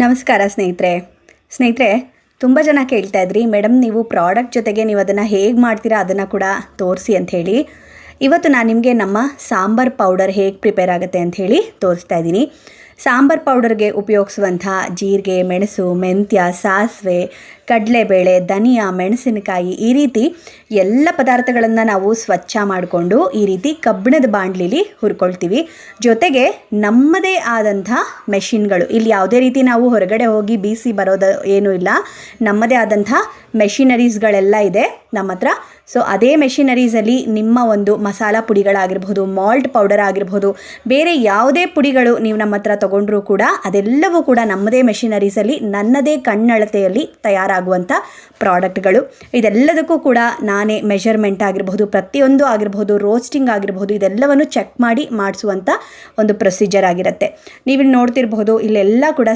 ನಮಸ್ಕಾರ ಸ್ನೇಹಿತರೆ ತುಂಬ ಜನ ಕೇಳ್ತಾ ಇದ್ರಿ, ಮೇಡಮ್ ನೀವು ಪ್ರಾಡಕ್ಟ್ ಜೊತೆಗೆ ನೀವು ಅದನ್ನು ಹೇಗೆ ಮಾಡ್ತೀರಾ ಅದನ್ನು ಕೂಡ ತೋರಿಸಿ ಅಂಥೇಳಿ. ಇವತ್ತು ನಾನು ನಿಮಗೆ ನಮ್ಮ ಸಾಂಬಾರ್ ಪೌಡರ್ ಹೇಗೆ ಪ್ರಿಪೇರ್ ಆಗುತ್ತೆ ಅಂಥೇಳಿ ತೋರಿಸ್ತಾ ಇದ್ದೀನಿ. ಸಾಂಬಾರ್ ಪೌಡರ್ಗೆ ಉಪಯೋಗಿಸುವಂಥ ಜೀರಿಗೆ, ಮೆಣಸು, ಮೆಂತ್ಯ, ಸಾಸಿವೆ, ಕಡಲೆಬೇಳೆ, ಧನಿಯಾ, ಮೆಣಸಿನಕಾಯಿ ಈ ರೀತಿ ಎಲ್ಲ ಪದಾರ್ಥಗಳನ್ನು ನಾವು ಸ್ವಚ್ಛ ಮಾಡಿಕೊಂಡು ಈ ರೀತಿ ಕಬ್ಬಿಣದ ಬಾಣಲಿಲಿ ಹುರ್ಕೊಳ್ತೀವಿ. ಜೊತೆಗೆ ನಮ್ಮದೇ ಆದಂಥ ಮೆಷಿನ್ಗಳು, ಇಲ್ಲಿ ಯಾವುದೇ ರೀತಿ ನಾವು ಹೊರಗಡೆ ಹೋಗಿ ಬೀಸಿ ಬರೋದು ಏನೂ ಇಲ್ಲ. ನಮ್ಮದೇ ಆದಂಥ ಮೆಷಿನರೀಸ್ಗಳೆಲ್ಲ ಇದೆ ನಮ್ಮ ಹತ್ರ. ಸೊ ಅದೇ ಮೆಷಿನರೀಸಲ್ಲಿ ನಿಮ್ಮ ಒಂದು ಮಸಾಲ ಪುಡಿಗಳಾಗಿರ್ಬೋದು, ಮಾಲ್ಟ್ ಪೌಡರ್ ಆಗಿರ್ಬೋದು, ಬೇರೆ ಯಾವುದೇ ಪುಡಿಗಳು ನೀವು ನಮ್ಮ ಹತ್ರ ತೊಗೊಂಡ್ರೂ ಕೂಡ ಅದೆಲ್ಲವೂ ಕೂಡ ನಮ್ಮದೇ ಮೆಷಿನರೀಸಲ್ಲಿ ನನ್ನದೇ ಕಣ್ಣಳತೆಯಲ್ಲಿ ತಯಾರಾಗುವಂಥ ಪ್ರಾಡಕ್ಟ್ಗಳು. ಇದೆಲ್ಲದಕ್ಕೂ ಕೂಡ ನಾನೇ ಮೆಷರ್ಮೆಂಟ್ ಆಗಿರ್ಬೋದು, ಪ್ರತಿಯೊಂದು ಆಗಿರ್ಬೋದು, ರೋಸ್ಟಿಂಗ್ ಆಗಿರ್ಬೋದು, ಇದೆಲ್ಲವನ್ನು ಚೆಕ್ ಮಾಡಿ ಮಾಡಿಸುವಂಥ ಒಂದು ಪ್ರೊಸೀಜರ್ ಆಗಿರುತ್ತೆ. ನೀವಿಲ್ಲಿ ನೋಡ್ತಿರ್ಬೋದು, ಇಲ್ಲೆಲ್ಲ ಕೂಡ